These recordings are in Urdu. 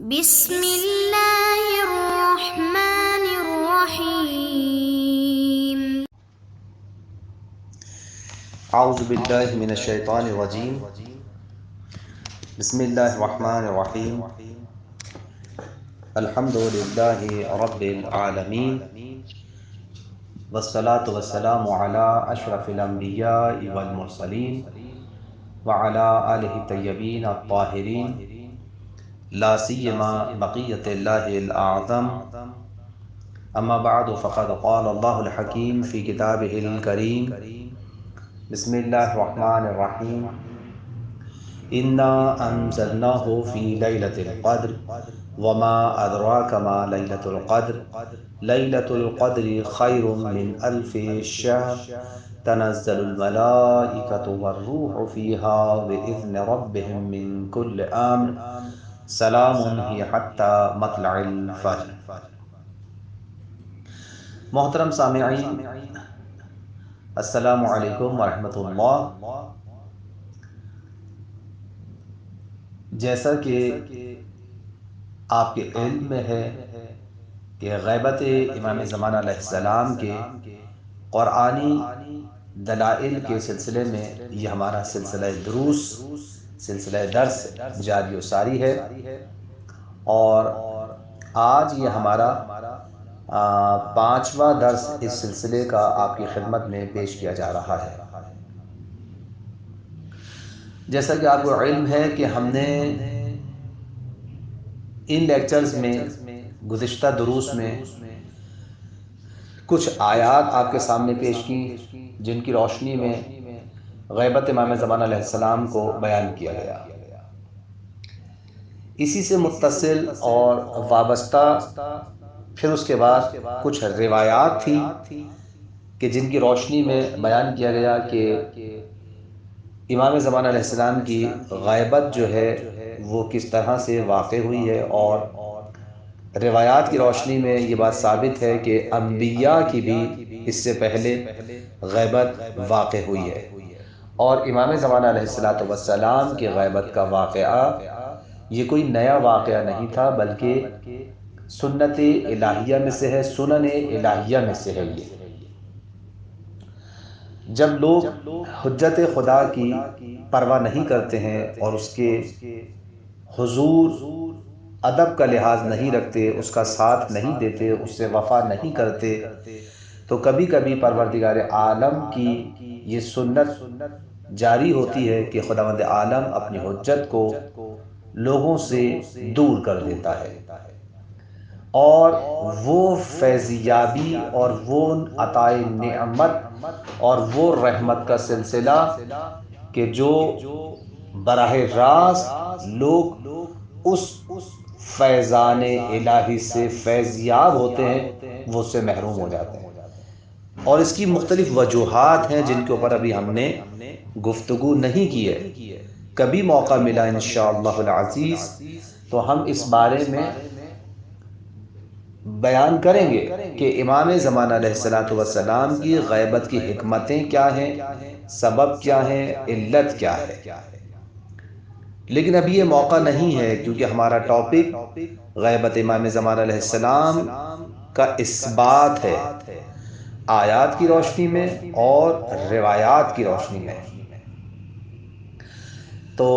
بسم اللہ الرحمن الرحیم۔ اعوذ باللہ من الشیطان الرجیم۔ بسم اللہ الرحمن الرحیم۔ الحمد للہ رب العالمین، والصلاة والسلام علی اشرف الانبیاء والمرسلین وعلی آلہ الطیبین الطاہرین، لا سیما بقیۃ اللہ الاعظم۔ اما بعد فقد قال اللہ الحکیم فی کتابہ الکریم۔ بسم اللہ الرحمن الرحیم۔ انا انزلناہ فی لیلۃ القدر وما ادراک ما لیلۃ القدر لیلۃ القدر خیر من الف شہر تنزل الملائکۃ والروح فیہا بإذن ربہم من کل امر سلام ہی حتی مطلع الفجر۔ محترم سامعین، السلام علیکم ورحمۃ اللہ۔ جیسا کہ آپ کے علم میں ہے کہ غیبت امام زمانہ علیہ السلام کے قرآنی دلائل کے سلسلے میں یہ ہمارا سلسلہ دروس، سلسلہ درس جاری و ساری ہے، اور آج یہ ہمارا 5واں درس اس سلسلے کا آپ کی خدمت میں پیش کیا جا رہا ہے۔ جیسا کہ آپ کو علم ہے کہ ہم نے ان لیکچرز میں گزشتہ دروس میں کچھ آیات آپ کے سامنے پیش کی جن کی روشنی میں غیبت امام زمانہ علیہ السلام کو بیان کیا گیا۔ اسی سے متصل اور وابستہ پھر اس کے بعد کچھ روایات تھی کہ جن کی روشنی میں بیان کیا گیا کہ امام زمانہ علیہ السلام کی غیبت جو ہے وہ کس طرح سے واقع ہوئی ہے، اور روایات کی روشنی میں یہ بات ثابت ہے کہ انبیاء کی بھی اس سے پہلے غیبت واقع ہوئی ہے، اور امام زمانہ علیہ السلام کی غیبت کا واقعہ یہ کوئی نیا واقعہ نہیں تھا، بلکہ سنت الہیہ میں سے ہے، سنن الہیہ میں سے ہے۔ یہ جب لوگ حجت خدا کی پرواہ نہیں کرتے ہیں اور اس کے حضور ادب کا لحاظ نہیں رکھتے، اس کا ساتھ نہیں دیتے، اس سے وفا نہیں کرتے، تو کبھی کبھی پروردگار عالم کی یہ سنت جاری ہوتی ہے کہ خداوند عالم اپنی حجت کو لوگوں سے دور کر دیتا ہے، اور وہ فیضیابی اور وہ عطائے نعمت اور وہ رحمت کا سلسلہ کہ جو براہ راست لوگ اس فیضان الہی سے فیضیاب ہوتے ہیں وہ اس سے محروم ہو جاتے ہیں، اور اس کی مختلف وجوہات ہیں جن کے اوپر ابھی ہم نے گفتگو نہیں کی ہے۔ کبھی موقع ملا انشاءاللہ العزیز تو ہم اس بارے میں بیان کریں گے کہ امام زمانہ علیہ السلام کی غیبت کی حکمتیں کیا ہیں، سبب کیا ہیں، علت کیا ہے۔ لیکن ابھی یہ موقع نہیں ہے کیونکہ ہمارا ٹاپک غیبت امام زمانہ علیہ السلام کا اثبات ہے، آیات کی روشنی میں اور روایات کی روشنی میں۔ تو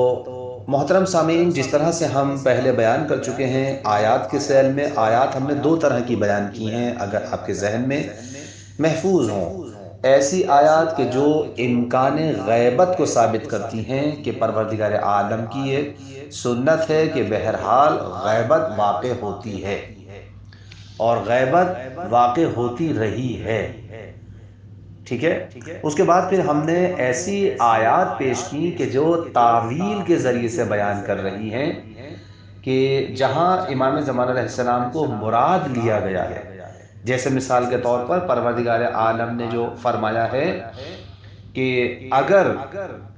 محترم سامعین، جس طرح سے ہم پہلے بیان کر چکے ہیں آیات کے سیل میں، آیات ہم نے 2 طرح کی بیان کی ہیں اگر آپ کے ذہن میں محفوظ ہوں۔ ایسی آیات کہ جو امکان غیبت کو ثابت کرتی ہیں کہ پروردگار عالم کی یہ سنت ہے کہ بہرحال غیبت واقع ہوتی ہے اور غیبت واقع ہوتی رہی ہے، ٹھیک ہے۔ اس کے بعد پھر ہم نے ایسی آیات پیش کی کہ جو تعویل کے ذریعے سے بیان کر رہی ہیں کہ جہاں امام زمانہ علیہ السلام کو مراد لیا گیا ہے، جیسے مثال کے طور پر پروردگار عالم نے جو فرمایا ہے کہ اگر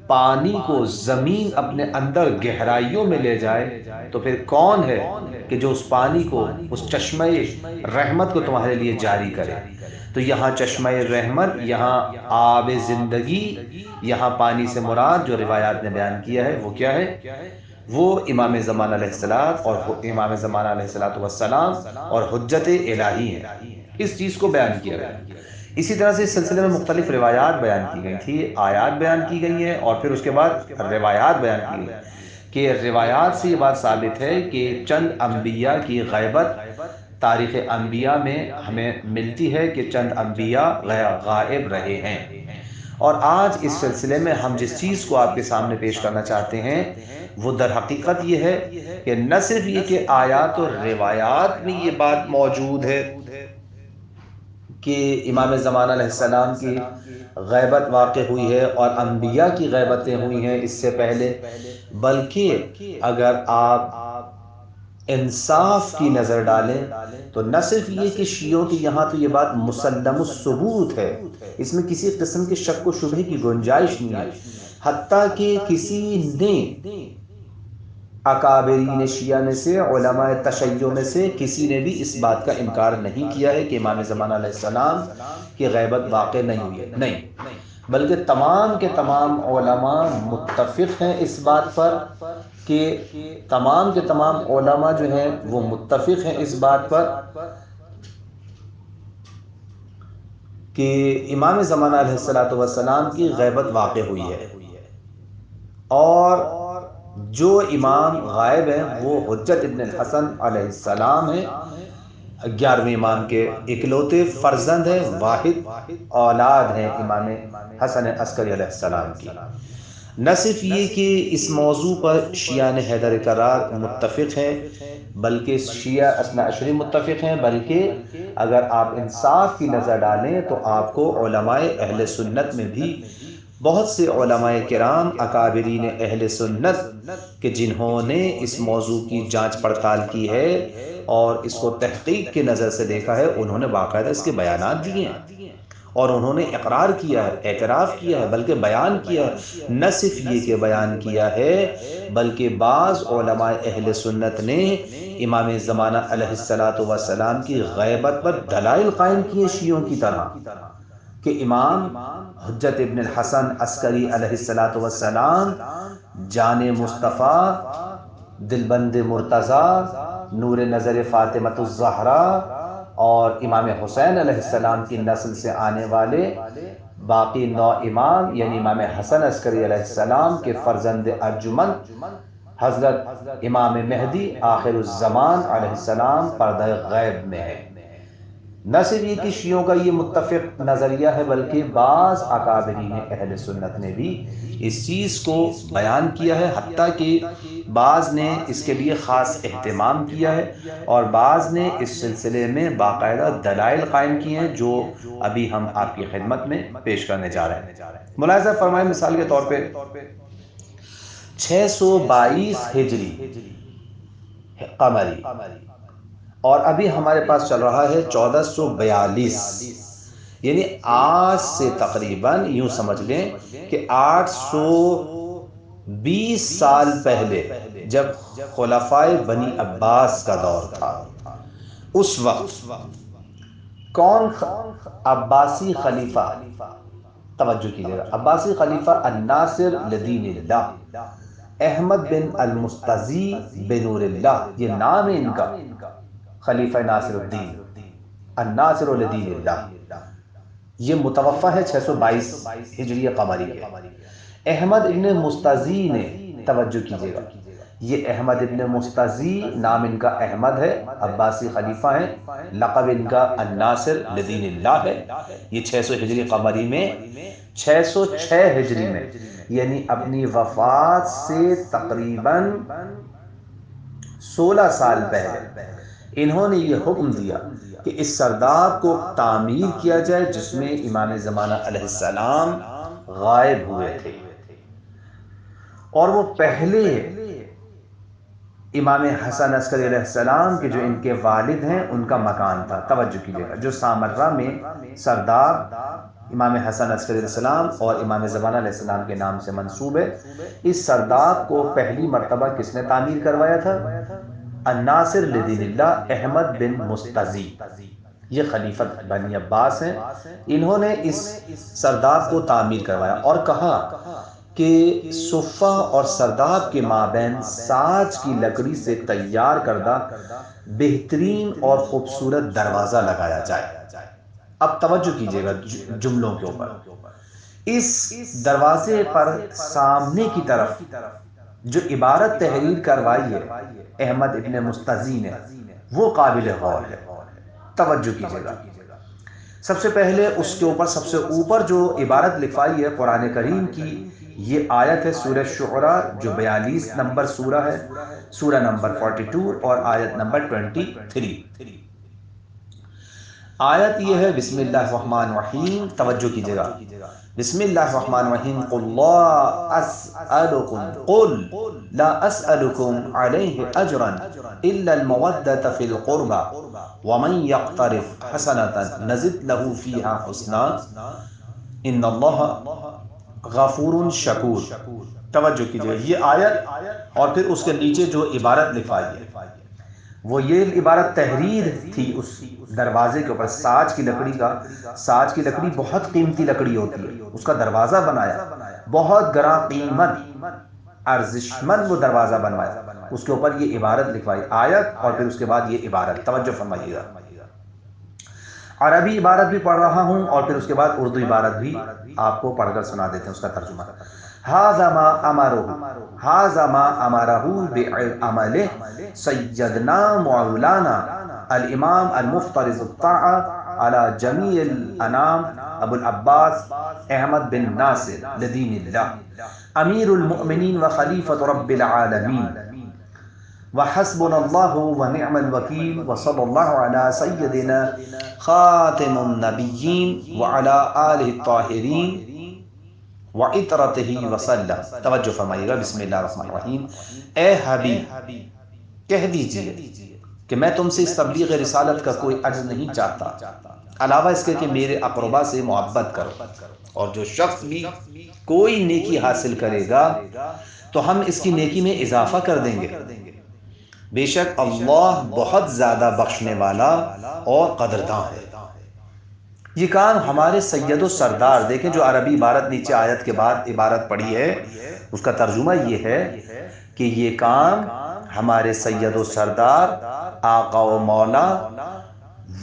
پانی کو زمین اپنے اندر گہرائیوں میں لے جائے تو پھر کون ہے کہ جو اس پانی کو، اس چشمہ رحمت کو تمہارے لیے جاری کرے۔ تو یہاں چشمہ رحمت، یہاں آب زندگی، یہاں پانی سے مراد جو روایات نے بیان کیا ہے وہ کیا ہے؟ وہ امام زمان علیہ السلام اور امام زمان علیہ السلام اور حجت الہی ہیں، اس چیز کو بیان کیا گیا۔ اسی طرح سے اس سلسلے میں مختلف روایات بیان کی گئی تھی، آیات بیان کی گئی ہیں، اور پھر اس کے بعد روایات بیان کی گئی کہ روایات سے یہ بات ثابت ہے کہ چند انبیاء کی غیبت تاریخ انبیاء میں ہمیں ملتی ہے کہ چند انبیاء غائب رہے ہیں۔ اور آج اس سلسلے میں ہم جس چیز کو آپ کے سامنے پیش کرنا چاہتے ہیں وہ در حقیقت یہ ہے کہ نہ صرف یہ کہ آیات اور روایات میں یہ بات موجود ہے کہ امام زمان علیہ السلام کی غیبت واقع ہوئی ہے اور انبیاء کی غیبتیں ہوئی ہیں اس سے پہلے، بلکہ اگر آپ انصاف کی نظر ڈالیں تو نہ صرف یہ کہ شیعوں کی یہاں تو یہ بات مسلم الثبوت ہے، اس میں کسی قسم کے شک و شبہ کی گنجائش نہیں ہے، حتیٰ کہ کسی نے اکابرین شیعہ میں سے، علماء تشیع میں سے کسی نے بھی اس بات کا انکار نہیں کیا ہے کہ امام زمان علیہ السلام کی غیبت واقع نہیں ہوئی ہے، نہیں، بلکہ تمام کے تمام علماء متفق ہیں اس بات پر کہ تمام کے تمام علماء جو ہیں وہ متفق ہیں اس بات پر کہ امام زمان علیہ السلام کی غیبت واقع ہوئی ہے، اور جو امام غائب ہیں وہ حجت ابن الحسن علیہ السلام ہیں، 11ویں امام کے اکلوتے فرزند ہیں، واحد اولاد ہیں امام حسن عسکری علیہ السلام کی۔ نہ صرف یہ کہ اس موضوع پر شیعہ حیدر کرار متفق ہیں، بلکہ شیعہ اثنا عشری متفق ہیں، بلکہ اگر آپ انصاف کی نظر ڈالیں تو آپ کو علماء اہل سنت میں بھی بہت سے علماء کرام اکابرین اہل سنت کہ جنہوں نے اس موضوع کی جانچ پڑتال کی ہے اور اس کو تحقیق کی نظر سے دیکھا ہے، انہوں نے باقاعدہ اس کے بیانات دیے ہیں اور انہوں نے اقرار کیا ہے، اعتراف کیا ہے، بلکہ بیان کیا ہے۔ نہ صرف یہ کہ بیان کیا ہے بلکہ بعض علماء اہل سنت نے امام زمانہ علیہ السلام کی غیبت پر دلائل قائم کیے شیعوں کی طرح کہ امام حجت ابن الحسن عسکری علیہ السلام جان مصطفیٰ، دلبند مرتضیٰ، نور نظر فاطمۃ الزہرا اور امام حسین علیہ السلام کی نسل سے آنے والے باقی 9 امام یعنی امام حسن عسکری علیہ السلام کے فرزند ارجمند حضرت امام مہدی آخر الزمان علیہ السلام پردہ غیب میں ہے۔ نہ صرف یہ کہ شیعوں کا یہ متفق نظریہ ہے بلکہ بعض اکابرین اہل سنت نے بھی اس چیز کو بیان کیا ہے، حتیٰ کہ بعض نے اس کے لیے خاص اہتمام کیا ہے اور بعض نے اس سلسلے میں باقاعدہ دلائل قائم کیے ہیں جو ابھی ہم آپ کی خدمت میں پیش کرنے جا رہے ہیں۔ ملاحظہ فرمائیں، مثال کے طور پہ 622 ہجری قمری اور ابھی ہمارے پاس چل رہا ہے 1442، یعنی آج سے تقریباً یوں سمجھ لیں کہ 820 سال پہلے جب خلفائے بنی عباس کا دور تھا، اس وقت کون عباسی خلیفہ، توجہ کیجیے گا، عباسی خلیفہ الناصر لدین اللہ احمد بن المستزی بنور اللہ، یہ نام ہے ان کا، خلیفہ ناصر الدین الناصر لدین اللہ، یہ متوفہ ہے 622 ہجری قمری کے۔ احمد ابن مستزی نے، توجہ کیجیے گا، یہ احمد ابن مستزی نام ان کا احمد ہے، عباسی خلیفہ ہیں، لقب ان کا الناصر لدین اللہ ہے۔ یہ 600 ہجری قمری میں 606 ہجری میں یعنی اپنی وفات سے تقریباً 16 سال پہلے انہوں نے یہ حکم دیا کہ اس سرداب کو تعمیر کیا جائے جس میں امام زمانہ علیہ السلام غائب ہوئے تھے، اور وہ پہلے امام حسن عسکری علیہ السلام کے جو ان کے والد ہیں ان کا مکان تھا، توجہ کیجیے گا، جو سامرہ میں سرداب امام حسن عسکری علیہ السلام اور امام زمانہ علیہ السلام کے نام سے منسوب ہے۔ اس سرداب کو پہلی مرتبہ کس نے تعمیر کروایا تھا؟ الناصر لدین اللہ احمد بن مستزی، یہ خلیفت بنی عباس ہیں، انہوں نے اس سرداب کو تعمیر کروایا اور کہا کہ صفہ اور سرداب کے مابین ساج کی لکڑی سے تیار کردہ بہترین اور خوبصورت دروازہ لگایا جائے۔ اب توجہ کیجیے گا جملوں کے اوپر۔ اس دروازے پر سامنے کی طرف جو عبارت تحریر کروائی ہے احمد ابن مستضی نے، وہ قابل غور ہے۔ توجہ کیجیے گا، سب سے پہلے اس کے اوپر سب سے اوپر جو عبارت لکھوائی ہے قرآن کریم کی، یہ آیت ہے سورہ شعراء جو 42 نمبر سورہ ہے، سورہ نمبر 42 اور آیت نمبر 23۔ آیت یہ ہے، بسم اللہ الرحمن الرحیم، توجہ کیجیے گا، بسم اللہ الرحمن الرحیم، قل لا اسألكم علیہ اجرا الا المودۃ فی القربى ومن یقترف حسنۃ نزد له فیہا حسنا ان اللہ غفور شکور۔ توجہ کیجیے، یہ آیت اور پھر اس کے نیچے جو عبارت لکھوائی ہے وہ یہ عبارت تحریر تھی اس دروازے کے اوپر، ساج کی لکڑی کا۔ ساج کی لکڑی بہت قیمتی لکڑی ہوتی ہے، اس کا دروازہ بنایا، بہت گراں قیمت ارزشمند وہ دروازہ بنوایا، اس کے اوپر یہ عبارت لکھوائی، آیت اور پھر اس کے بعد یہ عبارت۔ توجہ فرمائیے گا، عربی عبارت بھی پڑھ رہا ہوں اور پھر اس کے بعد اردو عبارت بھی آپ کو پڑھ کر سنا دیتے ہیں اس کا ترجمہ۔ ھذا ما امرہ بعملہ سیدنا مولانا الامام المفترض الطاعہ علی جمیع الانام ابو العباس احمد بن ناصر لدین اللہ امیر المؤمنین وخلیفۃ رب العالمین وحسبنا اللہ ونعم الوکیل وصلی اللہ علی سیدنا خاتم النبیین وعلی آلہ الطاہرین وعطرتہ وسلم۔ توجہ فرمائیے گا، بسم اللہ الرحمن الرحیم۔ اے حبیب، کہہ دیجئے کہ میں تم سے اس تبلیغ رسالت کا کوئی عجز نہیں چاہتا، علاوہ اس کے کہ میرے اقربا سے محبت کرو، اور جو شخص بھی کوئی نیکی حاصل کرے گا تو ہم اس کی نیکی میں اضافہ کر دیں گے، بے شک اللہ بہت زیادہ بخشنے والا اور قدرداں ہے۔ یہ کام ہمارے سید و سردار، دیکھیں جو عربی عبارت نیچے آیت کے بعد عبارت پڑھی ہے اس کا ترجمہ یہ ہے کہ یہ کام ہمارے سید و سردار، آقا و مولا،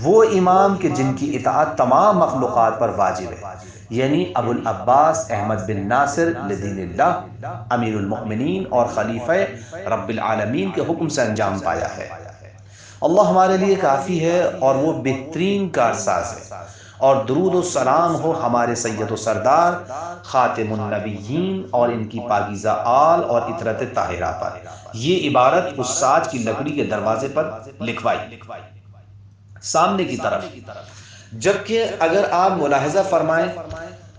وہ امام کہ جن کی اطاعت تمام مخلوقات پر واجب ہے، یعنی ابو العباس احمد بن ناصر لدین اللہ امیر المؤمنین اور خلیفہ رب العالمین کے حکم سے انجام پایا ہے۔ اللہ ہمارے لیے کافی ہے اور وہ بہترین کارساز ہے، اور درود و سلام ہو ہمارے سید و سردار خاتم النبیین اور ان کی پاکیزہ آل اور عطرت طاہرہ پر۔ یہ عبارت اس ساج کی لکڑی کے دروازے پر لکھوائی سامنے کی طرف، جبکہ اگر آپ ملاحظہ فرمائیں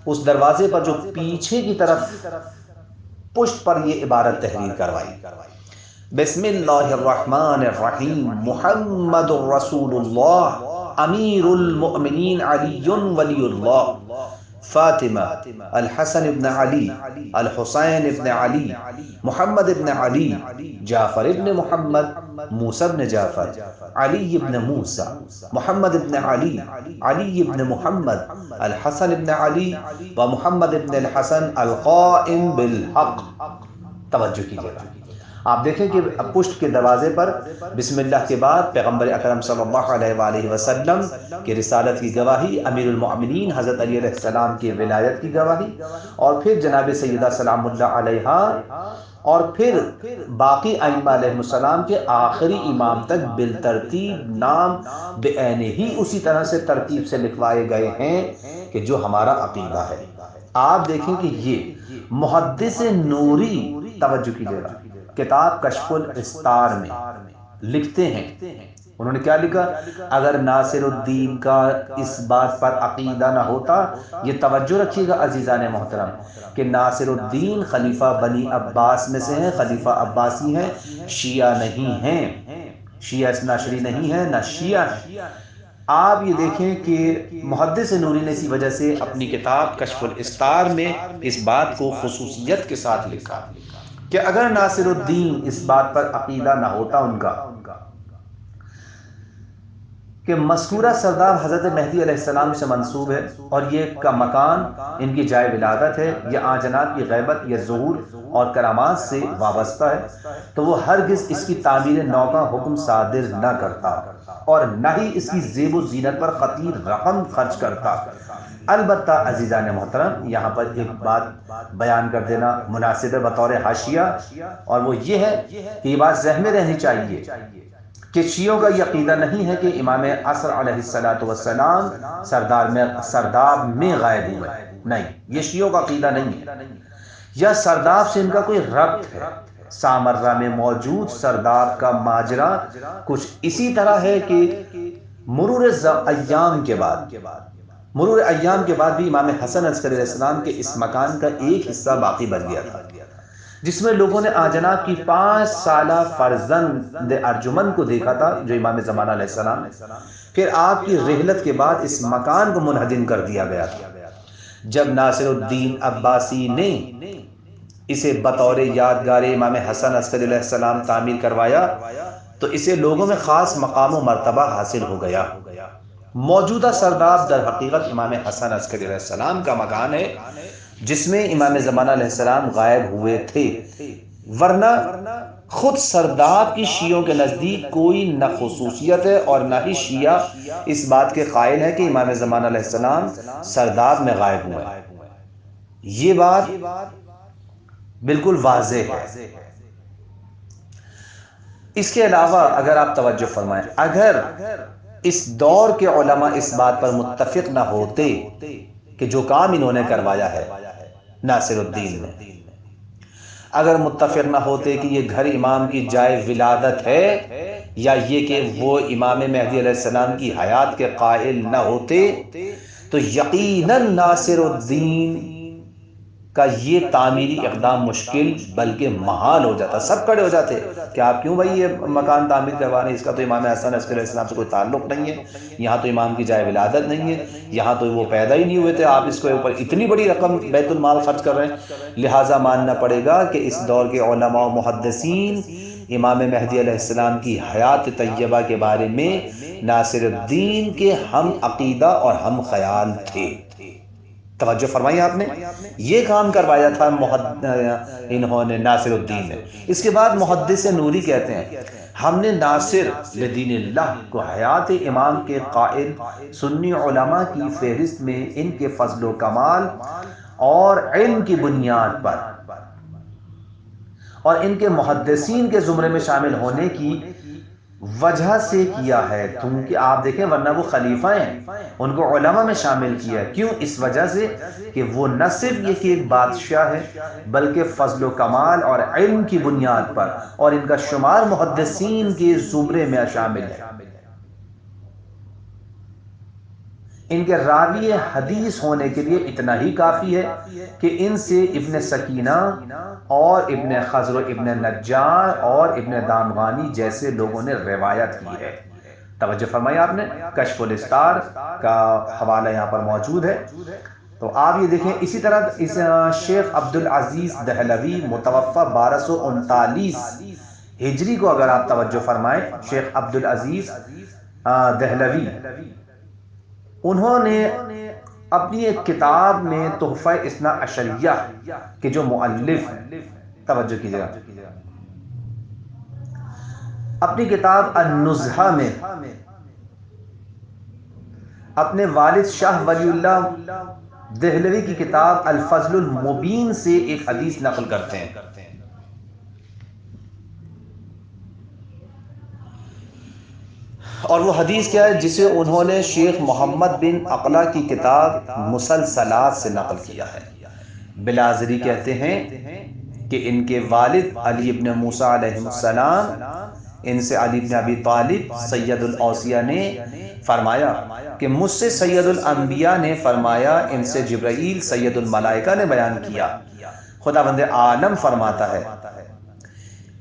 اس دروازے پر جو پیچھے کی طرف پشت پر یہ عبارت تحریر کروائی، بسم اللہ الرحمن الرحیم، محمد رسول اللہ امیر المؤمنین علی ولی اللہ فاطمہ الحسن ابن علی الحسین ابن علی محمد ابن علی جعفر ابن محمد موسیٰ ابن جعفر علی ابن موسیٰ محمد ابن علی علی ابن محمد الحسن ابن علی و محمد ابن الحسن القائم بالحق۔ توجہ کیجیے گا، آپ دیکھیں کہ پشت کے دروازے پر بسم اللہ کے بعد پیغمبر اکرم صلی اللہ علیہ وآلہ وسلم کی رسالت کی گواہی، امیر المؤمنین حضرت علی علیہ السلام کی ولایت کی گواہی، اور پھر جناب سیدہ سلام اللہ علیہا، اور پھر باقی ائمہ علیہ السلام کے آخری امام تک بالترتیب نام بعینہ ہی اسی طرح سے ترتیب سے لکھوائے گئے ہیں کہ جو ہمارا عقیدہ ہے۔ آپ دیکھیں کہ یہ محدث نوری، توجہ کیجیے گا، کتاب کشف الاسرار میں لکھتے ہیں، انہوں نے کیا لکھا؟ اگر ناصر الدین کا اس بات پر عقیدہ نہ ہوتا، یہ توجہ رکھیے گا عزیزان محترم کہ ناصر الدین خلیفہ بنی عباس میں سے ہیں، خلیفہ عباسی ہیں، شیعہ نہیں ہیں، شیعہ اثناعشری نہیں ہیں، نہ شیعہ ہیں۔ آپ یہ دیکھیں کہ محدث نوری نے اسی وجہ سے اپنی کتاب کشف الاسرار میں اس بات کو خصوصیت کے ساتھ لکھا کہ اگر ناصر الدین اس بات پر عقیدہ نہ ہوتا ان کا کہ مذکورہ سردار حضرت مہدی علیہ السلام سے منسوب ہے اور یہ کا مکان ان کی جائے ولادت ہے، یہ آن جناب کی غیبت یا ظہور اور کرامات سے وابستہ ہے، تو وہ ہرگز اس کی تعمیر نو کا حکم صادر نہ کرتا اور نہ ہی اس کی زیب و زینت پر خطیر رقم خرچ کرتا۔ البتہ عزیزان محترم، یہاں پر ایک بات بیان کر دینا مناسب ہے بطور حاشیہ، اور وہ یہ ہے کہ یہ بات ذہن میں رہنی چاہیے کہ شیعوں کا یہ عقیدہ نہیں ہے کہ امام عصر علیہ السلام سرداب میں غائب ہوئے، نہیں، یہ شیعوں کا عقیدہ نہیں ہے، یا سرداب سے ان کا کوئی ربط ہے۔ سامرہ میں موجود سرداب کا ماجرا کچھ اسی طرح ہے کہ مرور ایام کے بعد بھی امام حسن عسکری علیہ السلام کے اس مکان کا ایک حصہ باقی بچ گیا تھا، جس میں لوگوں نے آجناب کی 5 سالہ فرزند ارجمن کو دیکھا تھا جو امام زمانہ علیہ السلام، پھر آپ کی رحلت کے بعد اس مکان کو منہدم کر دیا گیا تھا۔ جب ناصر الدین عباسی نے اسے بطور یادگار امام حسن عسکری علیہ السلام تعمیر کروایا تو اسے لوگوں میں خاص مقام و مرتبہ حاصل ہو گیا۔ موجودہ سرداب در حقیقت امام حسن عسکری علیہ السلام کا مکان ہے جس میں امام زمانہ علیہ السلام غائب ہوئے تھے، ورنہ خود سرداب کی شیعوں کے نزدیک کوئی نہ خصوصیت ہے اور نہ ہی شیعہ اس بات کے قائل ہے کہ امام زمانہ علیہ السلام سرداب میں غائب ہوئے۔ یہ بات بالکل واضح ہے۔ اس کے علاوہ اگر آپ توجہ فرمائیں، اگر اس دور کے علماء اس بات پر متفق نہ ہوتے کہ جو کام انہوں نے کروایا ہے ناصر الدین نے، اگر متفق نہ ہوتے کہ یہ گھر امام کی جائے ولادت ہے، یا یہ کہ وہ امام مہدی علیہ السلام کی حیات کے قائل نہ ہوتے، تو یقیناً ناصر الدین کا یہ تعمیری اقدام مشکل بلکہ محال ہو جاتا، سب کھڑے ہو جاتے کہ آپ کیوں بھائی یہ مکان تعمیر کروا رہے ہیں، اس کا تو امام حسن عسکری علیہ السلام سے کوئی تعلق نہیں ہے، یہاں تو امام کی جائے ولادت نہیں ہے، یہاں تو وہ پیدا ہی نہیں ہوئے تھے، آپ اس کے اوپر اتنی بڑی رقم بیت المال خرچ کر رہے ہیں۔ لہٰذا ماننا پڑے گا کہ اس دور کے علماء و محدثین امام مہدی علیہ السلام کی حیات طیبہ کے بارے میں ناصر الدین کے ہم عقیدہ اور ہم خیال تھے۔ توجہ فرمائی آپ نے، یہ کام کروایا تھا انہوں نے ناصر الدین نے۔ اس کے بعد محدث نوری کہتے ہیں ہم نے ناصر لدین اللہ کو حیات امام کے قائل سنی علماء کی فہرست میں ان کے فضل و کمال اور علم کی بنیاد پر اور ان کے محدثین کے زمرے میں شامل ہونے کی وجہ سے کیا ہے، کیونکہ آپ دیکھیں ورنہ وہ خلیفہ ہیں، ان کو علماء میں شامل کیا ہے۔ کیوں؟ اس وجہ سے کہ وہ نہ صرف یہ کہ ایک بادشاہ ہے بلکہ فضل و کمال اور علم کی بنیاد پر، اور ان کا شمار محدثین کے زمرے میں شامل ہے۔ ان کے راوی حدیث ہونے کے لیے اتنا ہی کافی ہے کہ ان سے ابن سکینہ اور ابن خضر و ابن نجار اور ابن دامغانی جیسے لوگوں نے روایت کی ہے۔ توجہ فرمائی آپ نے، کشف الاستار کا حوالہ یہاں پر موجود ہے، تو آپ یہ دیکھیں۔ اسی طرح شیخ عبدالعزیز دہلوی متوفہ 1239 ہجری کو اگر آپ توجہ فرمائیں، شیخ عبدالعزیز دہلوی انہوں نے اپنی ایک کتاب میں تحفہ اثنا عشریہ کے جو مؤلف ہیں، توجہ کیجیے، اپنی کتاب النزہہ میں اپنے والد شاہ ولی اللہ دہلوی کی کتاب الفضل المبین سے ایک حدیث نقل کرتے ہیں، اور وہ حدیث کیا ہے جسے انہوں نے شیخ محمد بن عقلہ کی کتاب مسلسلات سے نقل کیا ہے۔ بلازری کہتے ہیں کہ ان کے والد علی ابن موسیٰ علیہ السلام، ان سے علی ابن ابی طالب سید الاوصیاء نے فرمایا کہ مجھ سے سید الانبیاء نے فرمایا، ان سے جبرائیل سید الملائکہ نے بیان کیا، خداوند عالم فرماتا ہے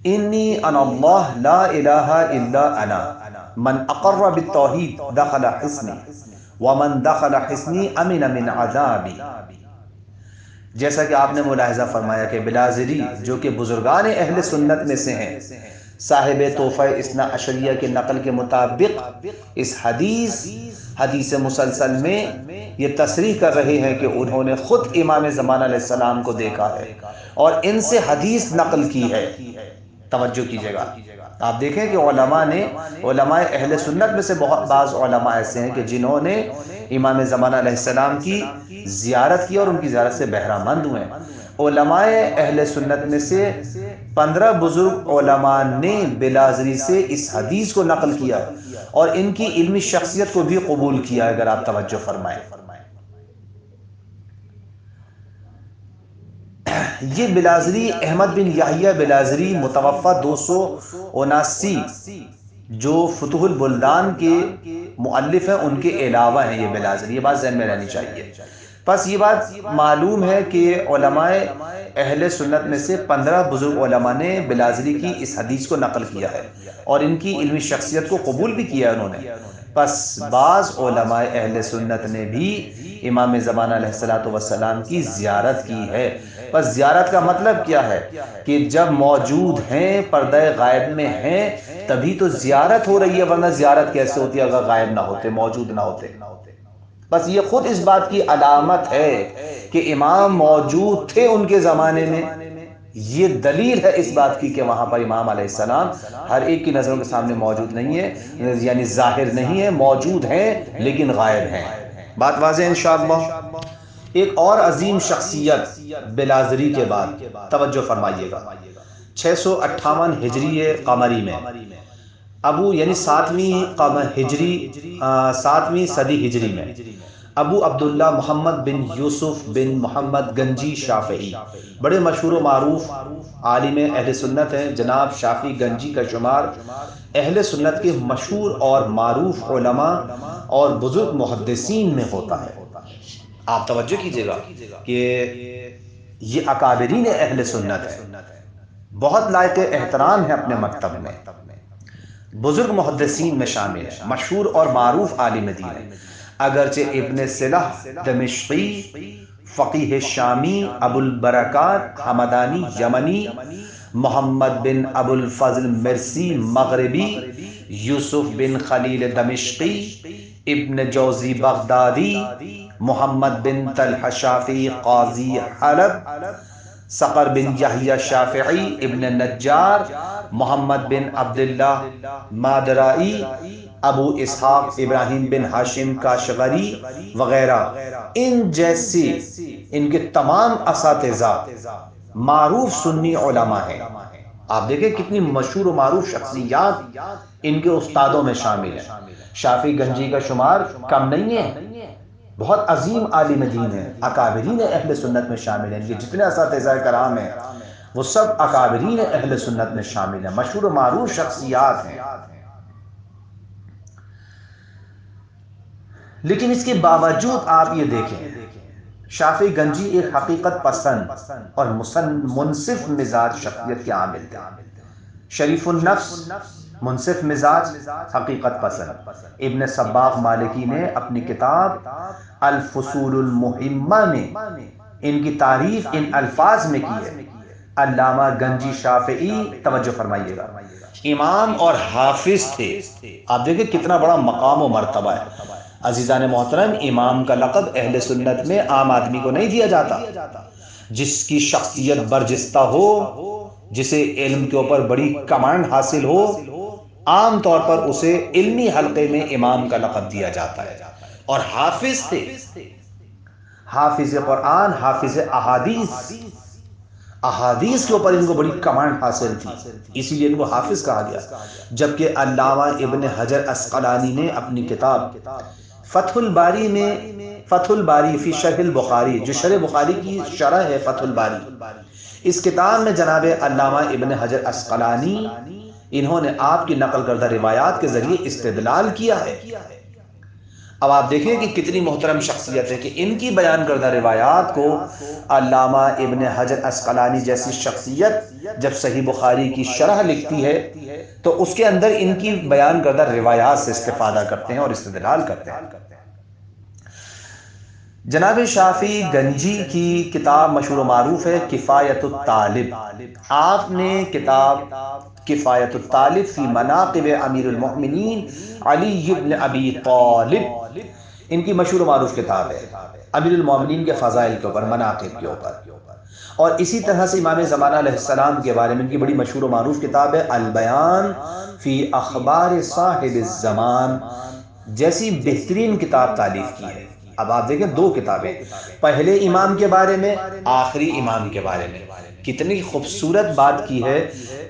انی انا اللہ لا الہ الا انا من اقر بالتوحید دخل حصنی ومن دخل حصنی امن من عذابی۔ جیسا کہ آپ نے ملاحظہ فرمایا کہ بلازری جو کہ بزرگان اہل سنت میں سے ہیں، صاحب تحفہ اثنا عشریہ کے نقل کے مطابق اس حدیث مسلسل میں یہ تصریح کر رہے ہیں کہ انہوں نے خود امام زمانہ علیہ السلام کو دیکھا ہے اور ان سے حدیث نقل کی ہے۔ توجہ کیجیے گا، آپ دیکھیں کہ علماء اہل سنت میں سے بعض علماء ایسے ہیں کہ جنہوں نے امام زمانہ علیہ السلام کی زیارت کی اور ان کی زیارت سے بہرہ مند ہوئے ہیں۔ علماء اہل سنت میں سے 15 بزرگ علماء نے بلازری سے اس حدیث کو نقل کیا اور ان کی علمی شخصیت کو بھی قبول کیا، اگر آپ توجہ فرمائیں۔ یہ بلازری احمد بن یحییٰ بلازری متوفہ 279 جو فتح البلدان کے مؤلف ہیں ان کے علاوہ ہیں یہ بلازری، یہ بات ذہن میں رہنی چاہیے۔ بس یہ بات معلوم ہے کہ علماء اہل سنت میں سے 15 بزرگ علماء نے بلازری کی اس حدیث کو نقل کیا ہے اور ان کی علمی شخصیت کو قبول بھی کیا انہوں نے۔ بس بعض علماء اہل سنت نے بھی امام زمانہ علیہ السلام کی زیارت کی ہے۔ بس زیارت کا مطلب کیا ہے کہ جب موجود ہیں، پردہ غائب میں ہیں، تبھی تو زیارت ہو رہی ہے، ورنہ زیارت کیسے ہوتی ہے اگر غائب نہ ہوتے، موجود نہ ہوتے۔ بس یہ خود اس بات کی علامت ہے کہ امام موجود تھے ان کے زمانے میں، یہ دلیل ہے اس بات کی کہ وہاں پر امام علیہ السلام ہر ایک کی نظروں کے سامنے موجود نہیں ہے، یعنی ظاہر نہیں ہے، موجود ہیں لیکن غائب ہیں۔ بات واضح ہے انشاءاللہ۔ ایک اور عظیم شخصیت بلازری کے بعد توجہ فرمائیے گا، 658 ہجری قمری میں ابو، یعنی 7ویں صدی ہجری میں ابو عبداللہ محمد بن یوسف بن محمد گنجی شافعی، بڑے مشہور و معروف عالم اہل سنت ہیں۔ جناب شافعی گنجی کا شمار اہل سنت کے مشہور اور معروف علماء اور بزرگ محدثین میں ہوتا ہے۔ آپ توجہ کیجئے گا کہ یہ اکابرین اہل سنت ہے، بہت لائق احترام ہے اپنے مکتب میں، بزرگ محدثین میں شامل ہے، مشہور اور معروف عالم دین ہے۔ اگرچہ ابن صلح دمشقی، فقیہ شامی، ابو البرکات حمدانی یمنی، محمد بن ابو الفضل مرسی مغربی، یوسف بن خلیل دمشقی، ابن جوزی بغدادی، محمد بن طلحہ شافعی قاضی حلب، صقر بن یحییٰ شافعی، ابن نجار، محمد بن عبداللہ مادرائی، ابو اسحاق ابراہیم بن ہاشم کاشغری وغیرہ، ان جیسے ان کے تمام اساتذہ معروف سنی علماء ہیں۔ آپ دیکھیں کتنی مشہور و معروف شخصیات ان کے استادوں میں شامل ہیں۔ شافعی گنجی کا شمار کم نہیں ہے، بہت عظیم عالم دین ہے، اکابرین اہل سنت میں شامل ہیں۔ یہ جتنے اساتذہ کرام ہیں وہ سب اکابرین اہل سنت میں شامل ہیں، مشہور و معروف شخصیات ہیں۔ لیکن اس کے باوجود آپ یہ دیکھیں، شافعی گنجی ایک حقیقت پسند اور منصف مزاج شخصیت کے عامل تھے، شریف النفس، منصف مزاج، حقیقت پسند۔ ابن صباغ مالکی نے اپنی کتاب الفصول المہمہ میں ان کی تعریف ان الفاظ میں کی ہے۔ علامہ گنجی شافعی، توجہ فرمائیے گا، امام اور حافظ تھے۔ آپ دیکھیں کتنا بڑا مقام و مرتبہ ہے۔ عزیزان محترم، امام کا لقب اہل سنت میں عام آدمی کو نہیں دیا جاتا۔ جس کی شخصیت برجستہ ہو، جسے علم کے اوپر بڑی کمانڈ حاصل ہو، عام طور پر اسے علمی حلقے میں امام کا لقب دیا جاتا ہے۔ اور حافظ تھے، حافظ قرآن، حافظ احادیث کے اوپر ان کو بڑی کمانڈ حاصل تھی، اسی لیے ان کو حافظ کہا گیا۔ جبکہ علامہ ابن حجر عسقلانی نے اپنی کتاب فتح الباری میں، فتح الباری فی شرح البخاری، جو شرح بخاری کی شرح ہے فتح الباری، اس کتاب میں جناب علامہ ابن حجر عسقلانی انہوں نے آپ کی نقل کردہ روایات کے ذریعے استدلال کیا ہے۔ اب آپ دیکھیں کہ کتنی محترم شخصیت ہے کہ ان کی بیان کردہ روایات کو علامہ ابن حجر عسقلانی جیسی شخصیت جب صحیح بخاری کی شرح لکھتی ہے تو اس کے اندر ان کی بیان کردہ روایات سے استفادہ کرتے ہیں اور استدلال کرتے ہیں۔ جناب شافعی گنجی کی کتاب مشہور و معروف ہے کفایت الطالب. آپ نے کتاب کفایت الطالب فی مناقب امیر المؤمنین علی بن ابی طالب، ان کی مشہور و معروف کتاب ہے امیر المؤمنین کے فضائل کے اوپر، مناقب کے اوپر. اور اسی طرح سے امام زمانہ علیہ السلام کے بارے میں ان کی بڑی مشہور و معروف کتاب ہے البیان فی اخبار صاحب الزمان جیسی بہترین کتاب تالیف کی ہے. اب آپ دیکھیں دو کتابیں، پہلے امام کے بارے میں، آخری امام کے بارے میں. کتنی خوبصورت بات کی ہے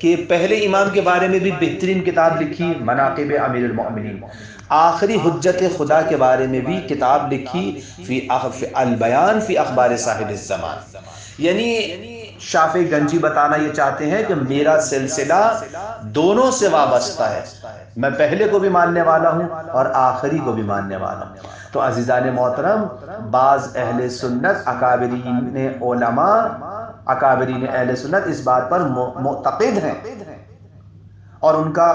کہ پہلے امام کے بارے میں بھی بہترین کتاب لکھی مناقب امیر المؤمنین، آخری حجت خدا کے بارے میں بھی کتاب لکھی فی البیان فی اخبار صاحب الزمان. یعنی شافعی گنجی بتانا یہ چاہتے ہیں کہ میرا سلسلہ دونوں سے وابستہ ہے، میں پہلے کو بھی ماننے والا ہوں اور آخری کو بھی ماننے والا ہوں. تو عزیزان محترم، بعض اہل سنت اکابرین علماء، اکابرین اہل سنت اس بات پر معتقد ہیں اور ان کا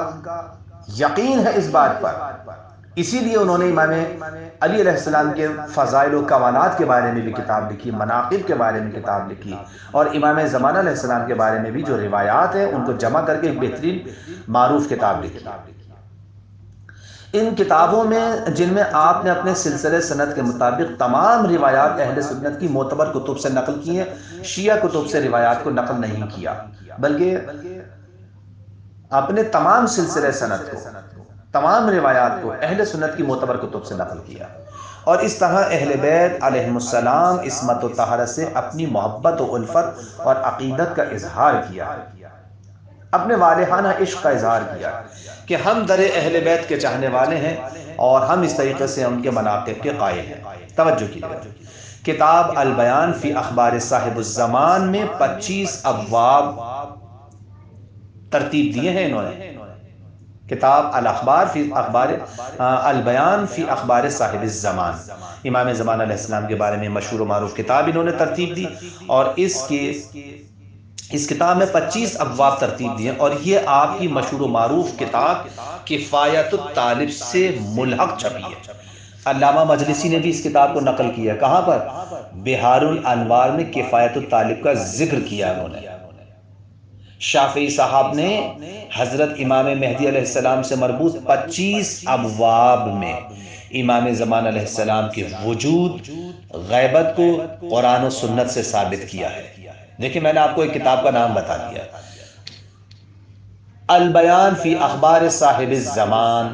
یقین ہے اس بات پر، اسی لیے انہوں نے امام علی علیہ السلام کے فضائل و کمالات کے بارے میں بھی کتاب لکھی، مناقب کے بارے میں کتاب لکھی، اور امام زمانہ علیہ السلام کے بارے میں بھی جو روایات ہیں ان کو جمع کر کے ایک بہترین معروف کتاب لکھی. ان کتابوں میں، جن میں آپ نے اپنے سلسلے سند کے مطابق تمام روایات اہل سنت کی معتبر کتب سے نقل کی ہیں، شیعہ کتب سے روایات کو نقل نہیں کیا، بلکہ اپنے تمام سلسلے سند کو، تمام روایات کو اہل سنت کی معتبر کتب سے نقل کیا. اور اس طرح اہل بیت علیہم السلام عصمت و طہارت سے اپنی محبت و الفت اور عقیدت کا اظہار کیا، اپنے والہانہ عشق کا اظہار کیا کہ ہم در اہل بیت کے چاہنے والے ہیں اور ہم اس طریقے سے ان کے مناقب کے قائل ہیں. توجہ کیجیے، کتاب البیان فی اخبار صاحب الزمان میں 25 ابواب ترتیب دیے ہیں انہوں نے. کتاب الاخبار فی اخبار البیان فی اخبار صاحب الزمان، امام زمانہ علیہ السلام کے بارے میں مشہور و معروف کتاب انہوں نے ترتیب دی، اور اس کتاب میں 25 ابواب ترتیب دیے، اور یہ آپ کی مشہور و معروف کتاب کفایت الطالب سے ملحق چھپی ہے. علامہ مجلسی نے بھی اس کتاب کو نقل کیا، کہاں پر؟ بہار الانوار میں کفایت الطالب کا ذکر کیا انہوں نے. شافعی صاحب نے حضرت امام مہدی علیہ السلام سے مربوط 25 ابواب میں امام زمان علیہ السلام کے وجود، غیبت کو قرآن و سنت سے ثابت کیا ہے. دیکھیں میں نے آپ کو ایک کتاب کا نام بتا دیا، البیان فی اخبار صاحب الزمان.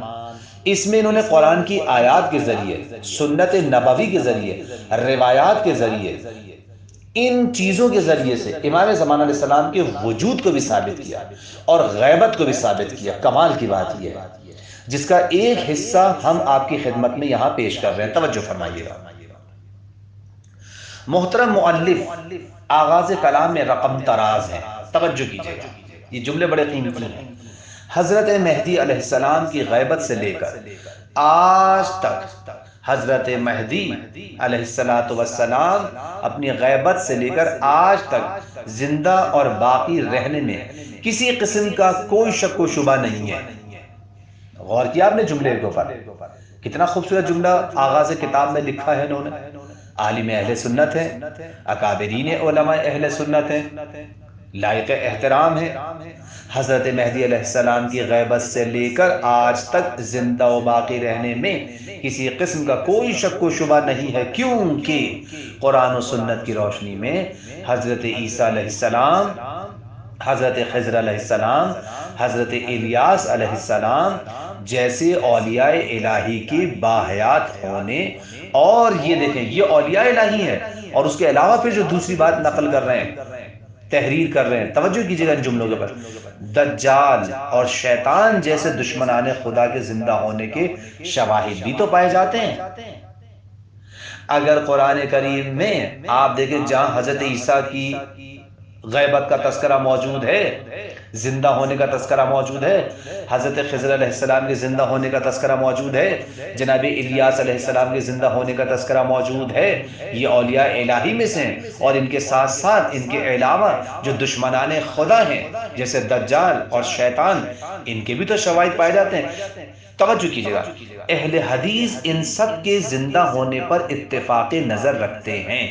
اس میں انہوں نے قرآن کی آیات کے ذریعے، سنت نبوی کے ذریعے، روایات کے ذریعے، ان چیزوں کے ذریعے سے امام زمان علیہ السلام کے وجود کو بھی ثابت کیا اور غیبت کو بھی ثابت کیا. کمال کی بات یہ ہے جس کا ایک حصہ ہم آپ کی خدمت میں یہاں پیش کر رہے ہیں. توجہ فرمائیے گا. محترم مؤلف آغاز کلام میں رقم تراز ہے، توجہ کیجیے گا، یہ جملے بڑے قیمتی ہیں. حضرت مہدی علیہ السلام کی غیبت سے لے کر آج تک، حضرت مہدی علیہ السلام اپنی غیبت سے لے کر آج تک زندہ اور باقی رہنے میں کسی قسم کا کوئی شک و شبہ نہیں ہے. غور کیا آپ نے جملے کے اوپر، کتنا خوبصورت جملہ آغاز کتاب میں لکھا ہے انہوں نے. عالم اہل سنت ہیں، اکابرین علماء اہل سنت ہیں، لائق احترام ہے. حضرت مہدی علیہ السلام کی غیبت سے لے کر آج تک زندہ و باقی رہنے میں کسی قسم کا کوئی شک و شبہ نہیں ہے، کیونکہ قرآن و سنت کی روشنی میں حضرت عیسیٰ علیہ السلام، حضرت خضر علیہ السلام، حضرت الیاس علیہ السلام جیسے اولیاء الہی کے باحیات ہونے، اور یہ دیکھیں یہ اولیاء الہی ہیں، اور اس کے علاوہ پھر جو دوسری بات نقل کر رہے ہیں، تحریر کر رہے ہیں، توجہ کیجیے گا ان جملوں کے پر، دجال اور شیطان جیسے دشمنان خدا کے زندہ ہونے کے شواہد بھی تو پائے جاتے ہیں. اگر قرآن کریم میں آپ دیکھیں جہاں حضرت عیسیٰ کی غیبت کا تذکرہ موجود ہے، زندہ ہونے کا تذکرہ موجود ہے، حضرت خضر علیہ السلام کے زندہ ہونے کا تذکرہ موجود ہے، جناب الیاس علیہ السلام کے زندہ ہونے کا تذکرہ موجود ہے۔ یہ اولیاء الہی میں سے ہیں، اور ان کے ساتھ ساتھ ان کے علاوہ جو دشمنان خدا ہیں جیسے دجال اور شیطان، ان کے بھی تو شواہد پائے جاتے ہیں۔ توجہ کیجئے گا، اہل حدیث ان سب کے زندہ ہونے پر اتفاق نظر رکھتے ہیں۔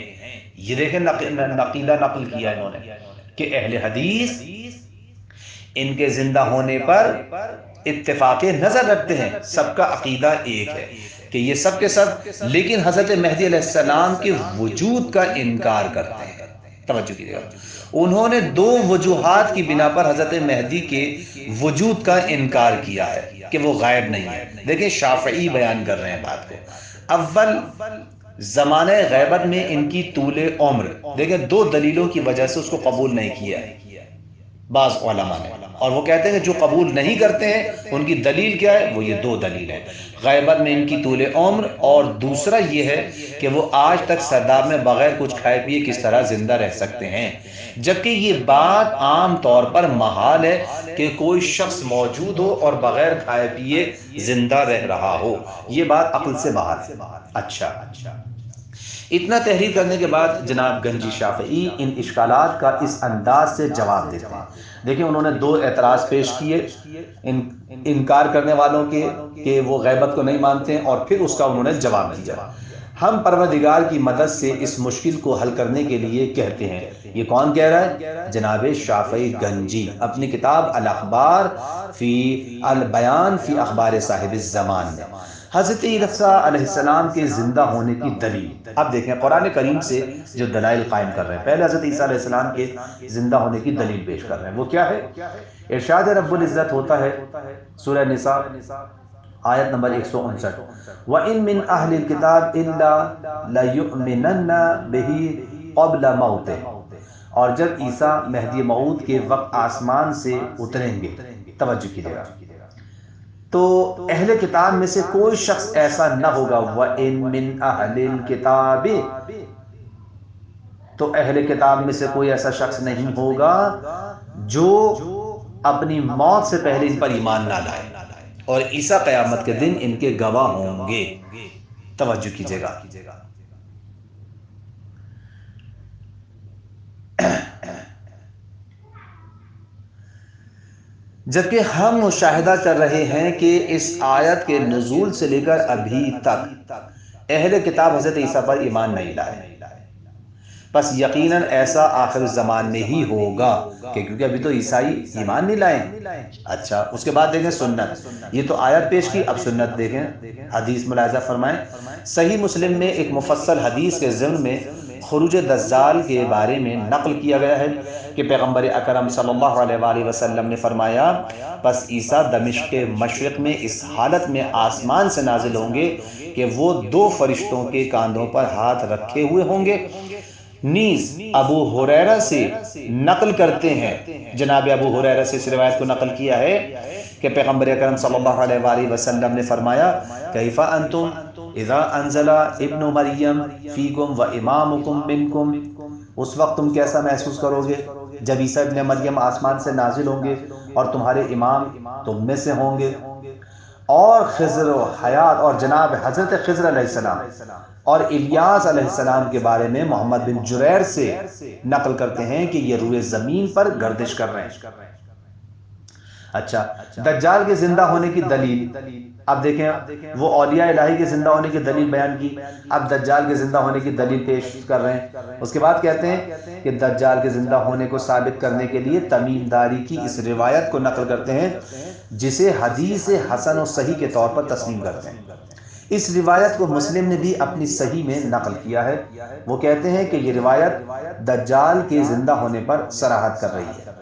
یہ دیکھیں نقیدہ نقل کیا انہوں نے کہ اہل حدیث ان کے زندہ ہونے پر اتفاق نظر رکھتے ہیں، سب کا عقیدہ ایک ہے کہ یہ سب کے سب، لیکن حضرت مہدی علیہ السلام کے وجود کا انکار کرتے ہیں۔ توجہ کیجئے گا، انہوں نے دو وجوہات کی بنا پر حضرت مہدی کے وجود کا انکار کیا ہے کہ وہ غائب نہیں ہے۔ دیکھیں شافعی بیان کر رہے ہیں بات کو۔ اول، زمانہ غیبت میں ان کی طول عمر، دیکھیں دو دلیلوں کی وجہ سے اس کو قبول نہیں کیا ہے بعض علماء نے، اور وہ کہتے ہیں کہ جو قبول نہیں کرتے ہیں ان کی دلیل کیا ہے، وہ یہ دو دلیل ہے، غیبت میں ان کی طول عمر، اور دوسرا یہ ہے کہ وہ آج تک سرداب میں بغیر کچھ کھائے پیے کس طرح زندہ رہ سکتے ہیں، جبکہ یہ بات عام طور پر محال ہے کہ کوئی شخص موجود ہو اور بغیر کھائے پیے زندہ رہ رہا ہو، یہ بات عقل سے باہر ہے۔ اچھا، اتنا تحریر کرنے کے بعد جناب گنجی شافعی ان اشکالات کا اس انداز سے جواب دیتے ہیں۔ دیکھیں انہوں نے دو اعتراض پیش کیے انکار کرنے والوں کے کہ وہ غیبت کو نہیں مانتے ہیں، اور پھر اس کا انہوں نے جواب دیا۔ ہم پروردگار کی مدد سے اس مشکل کو حل کرنے کے لیے کہتے ہیں۔ یہ کون کہہ رہا ہے؟ جناب شافعی گنجی اپنی کتاب الاخبار فی البیان فی اخبار صاحب الزمان میں حضرت عیسیٰ علیہ السلام کے زندہ ہونے کی دلیل، اب دیکھیں قرآن کریم سے جو دلائل قائم کر رہے ہیں، پہلے حضرت عیسیٰ علیہ السلام کے زندہ ہونے کی دلیل پیش کر رہے ہیں۔ وہ کیا ہے؟ ارشاد رب العزت ہوتا ہے سورہ نساء آیت نمبر 159، وَإِن مِّنْ أَهْلِ الْكِتَابِ إِلَّا لَيُؤْمِنَنَّ بِهِ قَبْلَ مَوْتِهِ، اور جب عیسیٰ مہدی موعود کے وقت آسمان سے اتریں گے، توجہ کیجئے گا، تو اہل کتاب میں سے کوئی شخص ایسا نہ ہوگا، وَإِن مِّنْ أَهْلِ الْكِتَابِ، تو اہل کتاب میں سے کوئی ایسا شخص نہیں ہوگا جو اپنی موت سے پہلے ان پر ایمان نہ لائے، اور عیسیٰ قیامت کے دن ان کے گواہ ہوں گے۔ توجہ کیجئے گا، جبکہ ہم مشاہدہ کر رہے ہیں کہ اس آیت کے نزول سے لے کر ابھی تک اہل کتاب حضرت عیسیٰ پر ایمان نہیں لائے، پس یقیناً ایسا آخر الزمان میں ہی ہوگا، کیونکہ ابھی تو عیسائی ایمان نہیں لائیں۔ اچھا، اس کے بعد دیکھیں سنت، یہ تو آیت پیش کی، اب سنت دیکھیں، حدیث ملاحظہ فرمائیں۔ صحیح مسلم میں ایک مفصل حدیث کے ضمن میں خروج دجال کے بارے میں نقل کیا گیا ہے کہ پیغمبر اکرم صلی اللہ علیہ وآلہ وسلم نے فرمایا، پس عیسیٰ دمشق کے مشرق میں اس حالت میں آسمان سے نازل ہوں گے کہ وہ دو فرشتوں کے کاندھوں پر ہاتھ رکھے ہوئے ہوں گے۔ نیز ابو ہریرہ سے نقل کرتے ہیں، جناب ابو ہریرہ سے اس روایت کو نقل کیا ہے کہ پیغمبر اکرم صلی اللہ علیہ وآلہ وسلم نے فرمایا، کیف انتم اذا انزل ابن مریم فیکم و امامکم منکم، اس وقت تم کیسا محسوس کرو گے جب عیسیٰ ابن مریم آسمان سے نازل ہوں گے اور تمہارے امام تم میں سے ہوں گے۔ اور خضر و حیات اور جناب حضرت خضر علیہ السلام اور الیاس علیہ السلام کے بارے میں محمد بن جریر سے نقل کرتے ہیں کہ یہ روئے زمین پر گردش کر رہے ہیں۔ اچھا، دجال کے زندہ ہونے کی دلیل، اب دیکھیں وہ اولیاء الہی کے زندہ ہونے کی دلیل بیان کی، اب دجال کے زندہ ہونے کی دلیل پیش کر رہے ہیں۔ اس کے بعد کہتے ہیں کہ دجال کے زندہ ہونے کو ثابت کرنے کے لیے تمیم داری کی اس روایت کو نقل کرتے ہیں جسے حدیث حسن و صحیح کے طور پر تسلیم کرتے ہیں۔ اس روایت کو مسلم نے بھی اپنی صحیح میں نقل کیا ہے۔ وہ کہتے ہیں کہ یہ روایت دجال کے زندہ ہونے پر صراحت کر رہی ہے۔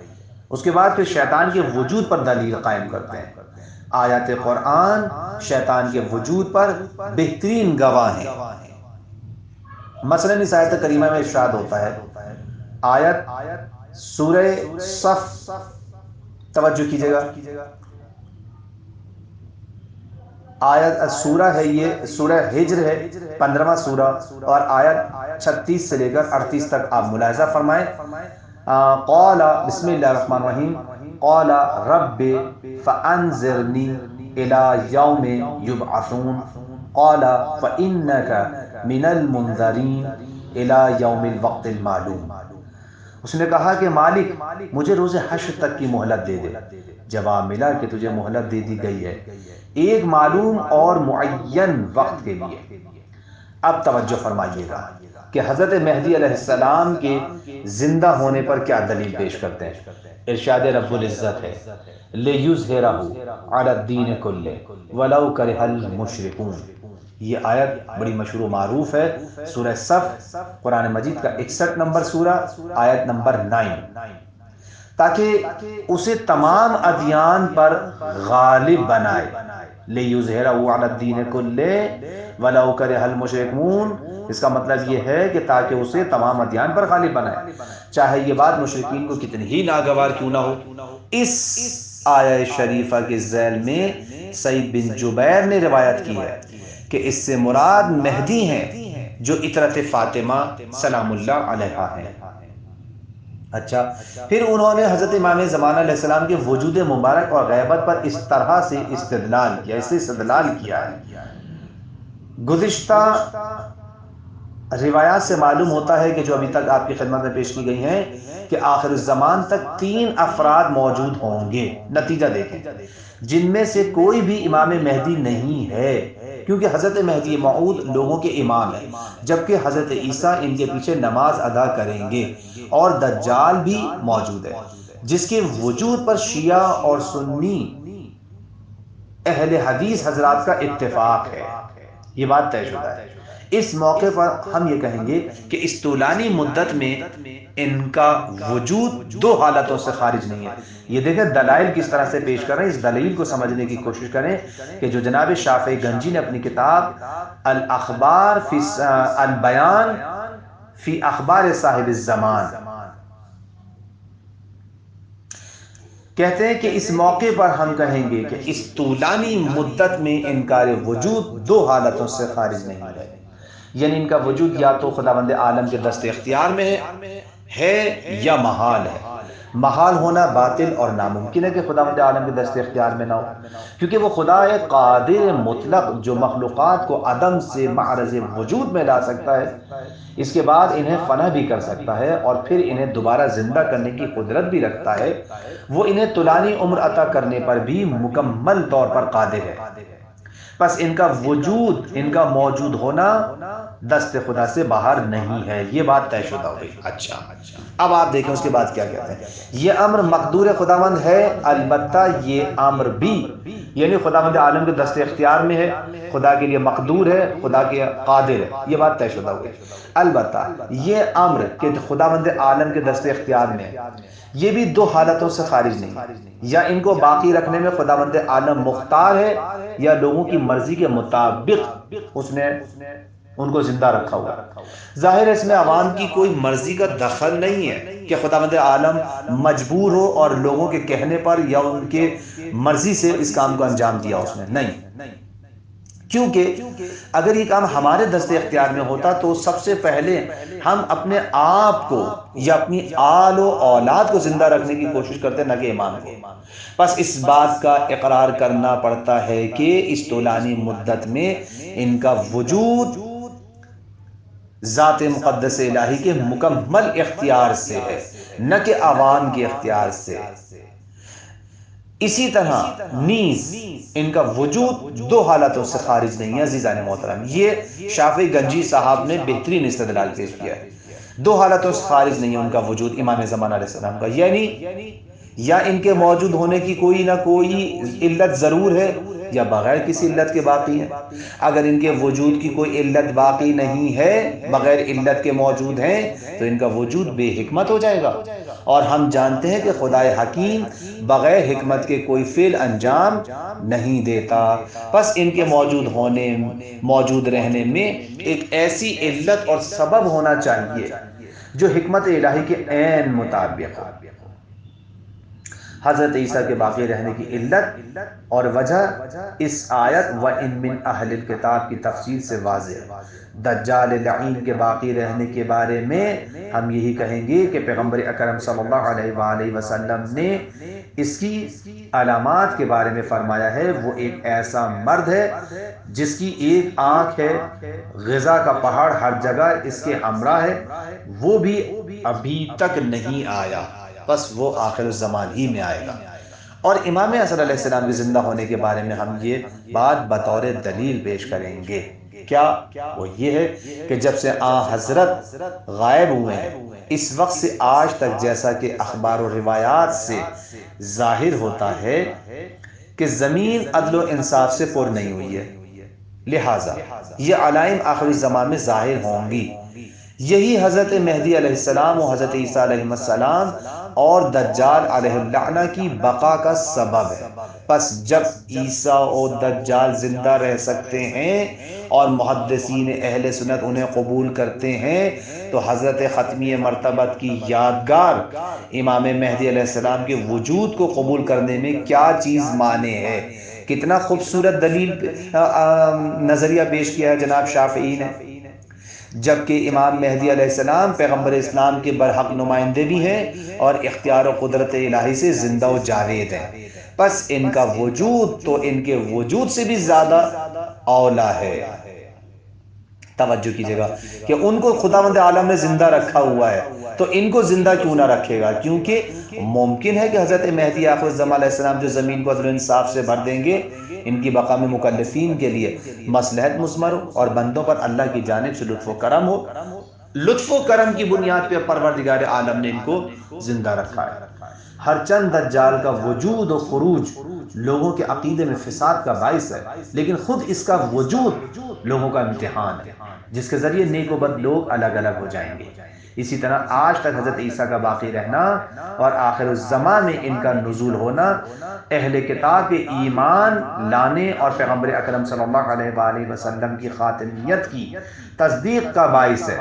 اس کے بعد پھر شیطان کے وجود پر دلیل قائم کرتے ہیں۔ آیات قرآن شیطان کے وجود پر بہترین گواہ ہیں۔ مثلا اس آیت کریمہ میں ارشاد ہوتا ہے، آیت سورہ صف، توجہ کیجئے گا، آیت سورہ ہے، یہ سورہ ہجر ہے، 15واں سورہ، اور آیت 36 سے لے کر 38 تک آپ ملاحظہ فرمائیں۔ قال بسم اللہ الرحمن الرحیم قال رب فانظرنی الى یوم یبعثون قال فانک من المنذرین الى یوم الوقت المعلوم۔ اس نے کہا کہ مالک مجھے روز حشر تک کی مہلت دے دے۔ جواب ملا کہ تجھے مہلت دے دی گئی ہے ایک معلوم اور معین وقت کے لیے۔ اب توجہ فرمائیے گا کہ حضرت مہدی علیہ السلام کے زندہ ہونے پر کیا دلیل پیش کرتے ہیں۔ ارشاد رب العزت ہے لِيُظْهِرَهُ عَلَى الدِّينِ كُلِّهِ وَلَوْ كَرِهَ الْمُشْرِكُونَ۔ یہ آیت بڑی مشہور و معروف ہے، سورہ صف قرآن مجید کا 61 نمبر سورہ، آیت نمبر 9، تاکہ اسے تمام ادیان پر غالب بنائے۔ لِيُظْهِرَهُ عَلَى الدِّينِ كُلِّهِ وَلَوْ كَرِهَ الْمُشْرِكُونَ۔ اس کا مطلب یہ ہے کہ تاکہ اسے تمام ادیان پر غالب بنائے، چاہے یہ بات مشرکین کو کتنی ہی ناگوار کیوں نہ ہو۔ اس آیہ شریفہ کے ذیل میں سعید بن جبیر نے روایت کی ہے کہ اس سے مراد مہدی ہیں جو عطرت فاطمہ سلام اللہ علیہا ہیں۔ اچھا، پھر انہوں نے حضرت امام زمانہ علیہ السلام کے وجود مبارک اور غیبت پر اس طرح سے استدلال کیا ہے۔ گزشتہ روایات سے معلوم ہوتا ہے کہ جو ابھی تک آپ کی خدمت میں پیش کی گئی ہیں کہ آخر الزمان تک 3 افراد موجود ہوں گے۔ نتیجہ دیکھیں، جن میں سے کوئی بھی امام مہدی نہیں ہے، کیونکہ حضرت مہدی موعود لوگوں کے امام ہیں، جبکہ حضرت عیسیٰ ان کے پیچھے نماز ادا کریں گے، اور دجال بھی موجود ہے، جس کے وجود پر شیعہ اور سنی اہل حدیث حضرات کا اتفاق ہے۔ یہ بات طے شدہ ہے۔ اس موقع پر ہم یہ کہیں گے کہ اس طولانی مدت میں ان کا وجود 2 حالتوں سے خارج نہیں ہے۔ یہ دیکھیں دلائل کس طرح سے پیش کر رہے ہیں، اس دلیل کو سمجھنے کی کوشش کریں کہ جو جناب شافعی گنجی نے اپنی کتاب الاخبار فی البیان فی اخبار صاحب الزمان کہتے ہیں کہ اس موقع پر ہم کہیں گے کہ اس طولانی مدت میں انکار وجود 2 حالتوں سے خارج نہیں ہے، یعنی ان کا وجود یا تو خداوند عالم کے دست اختیار میں ہے یا محال ہے۔ محال ہونا باطل اور ناممکن ہے کہ خداوند عالم کے دست اختیار میں نہ ہو، کیونکہ وہ خدا قادر مطلق جو مخلوقات کو عدم سے معرض وجود میں لا سکتا ہے، اس کے بعد انہیں فنا بھی کر سکتا ہے، اور پھر انہیں دوبارہ زندہ کرنے کی قدرت بھی رکھتا ہے۔ وہ انہیں طولانی عمر عطا کرنے پر بھی مکمل طور پر قادر ہے۔ پس ان کا وجود، ان کا موجود ہونا دست خدا سے باہر نہیں ہے، یہ بات طے شدہ ہو گئی۔ اچھا، اب آپ دیکھیں اس کے بعد کیا کہتے ہیں۔ یہ امر مقدور خداوند ہے، البتہ یہ امر بھی، یعنی خداوند عالم کے دست اختیار میں ہے، خدا کے لیے مقدور ہے، خدا کے قادر ہے، یہ بات طے شدہ ہو گئی۔ البتہ یہ امر کہ خداوند عالم کے دست اختیار میں ہے، یہ بھی 2 حالتوں سے خارج نہیں، یا ان کو باقی رکھنے میں خداوند عالم مختار ہے، یا لوگوں کی مرضی کے مطابق اس نے ان کو زندہ رکھا ہوا۔ ظاہر ہے اس میں عوام کی کوئی مرضی کا دخل نہیں ہے کہ خداوند عالم مجبور ہو اور لوگوں کے کہنے پر یا ان کے مرضی سے اس کام کو انجام دیا اس نے، نہیں، کیونکہ اگر یہ کام ہمارے دست اختیار میں ہوتا تو سب سے پہلے ہم اپنے آپ کو یا اپنی آل و اولاد کو زندہ رکھنے کی کوشش کرتے، نہ کہ امام کو۔ بس اس بات کا اقرار کرنا پڑتا ہے کہ اس طولانی مدت میں ان کا وجود ذات مقدس الہی کے مکمل اختیار سے ہے، نہ کہ عوام کے اختیار سے۔ اسی طرح نیز ان کا وجود 2 حالتوں سے خارج نہیں ہے۔ عزیزان محترم، یہ شافعی گنجی صاحب نے بہترین استدلال پیش کیا ہے۔ 2 حالتوں سے خارج نہیں ہے ان کا وجود امام زمانہ علیہ السلام کا، یعنی یا ان کے موجود ہونے کی کوئی نہ کوئی علت ضرور ہے، یا بغیر کسی علت کے باقی ہیں۔ اگر ان کے وجود کی کوئی علت باقی نہیں ہے، بغیر علت کے موجود ہیں، تو ان کا وجود بے حکمت ہو جائے گا، اور ہم جانتے ہیں کہ خدائے حکیم بغیر حکمت کے کوئی فعل انجام نہیں دیتا۔ پس ان کے موجود ہونے، موجود رہنے میں ایک ایسی علت اور سبب ہونا چاہیے جو حکمت الہی کے عین مطابق ہو۔ حضرت عیسیٰ کے باقی رہنے کی علت اور وجہ اس آیت وَإِن مِّنْ أَهْلِ الْكِتَابِ کی تفصیل سے واضح ہے۔ دجال لعین کے باقی رہنے کے بارے میں ہم یہی کہیں گے کہ پیغمبر اکرم صلی اللہ علیہ وآلہ وسلم نے اس کی علامات کے بارے میں فرمایا ہے، وہ ایک ایسا مرد ہے جس کی ایک آنکھ ہے، غزہ کا پہاڑ ہر جگہ اس کے ہمراہ ہے، وہ بھی ابھی تک نہیں آیا، بس وہ آخر الزمان ہی میں آئے گا۔ اور امام حسن علیہ السلام کے زندہ ہونے کے بارے میں ہم یہ بات بطور دلیل پیش کریں گے۔ کیا وہ یہ ہے کہ جب سے حضرت غائب ہوئے ہیں اس وقت سے آج تک، جیسا کہ اخبار و روایات سے ظاہر ہوتا ہے کہ زمین عدل و انصاف سے پر نہیں ہوئی ہے، لہٰذا یہ علائم آخر الزمان میں ظاہر ہوں گی۔ یہی حضرت مہدی علیہ السلام و حضرت عیسیٰ علیہ السلام اور دجال علیہ اللعنہ کی بقا کا سبب ہے۔ پس جب عیسیٰ اور دجال زندہ رہ سکتے ہیں اور محدثین اہل سنت انہیں قبول کرتے ہیں، تو حضرت ختمی مرتبت کی یادگار امام مہدی علیہ السلام کے وجود کو قبول کرنے میں کیا چیز مانے ہے۔ کتنا خوبصورت دلیل نظریہ پیش کیا ہے جناب شافعی نے، جبکہ امام مہدی علیہ السلام پیغمبر اسلام کے برحق نمائندے بھی ہیں اور اختیار و قدرت الہی سے زندہ و جاوید ہیں، پس ان کا وجود تو ان کے وجود سے بھی زیادہ اولا ہے۔ توجہ کیجیے گا کہ ان کو خداوند عالم نے زندہ رکھا ہوا ہے، تو ان کو زندہ کیوں نہ رکھے گا؟ کیونکہ ممکن ہے کہ حضرت مہدی آخر الزمان علیہ السلام جو زمین کو عدل و انصاف سے بھر دیں گے، ان کی بقا میں مکلفین کے لیے مصلحت مثمر ہو اور بندوں پر اللہ کی جانب سے لطف و کرم ہو۔ لطف و کرم کی بنیاد پہ پروردگار عالم نے ان کو زندہ رکھا ہے۔ ہر چند دجال کا وجود و خروج لوگوں کے عقیدے میں فساد کا باعث ہے، لیکن خود اس کا وجود لوگوں کا امتحان ہے، جس کے ذریعے نیک و بد لوگ الگ الگ ہو جائیں گے۔ اسی طرح آج تک حضرت عیسیٰ کا باقی رہنا اور آخر الزمان میں ان کا نزول ہونا اہل کتاب کے ایمان لانے اور پیغمبر اکرم صلی اللہ علیہ وآلہ وسلم کی خاتمیت کی تصدیق کا باعث ہے۔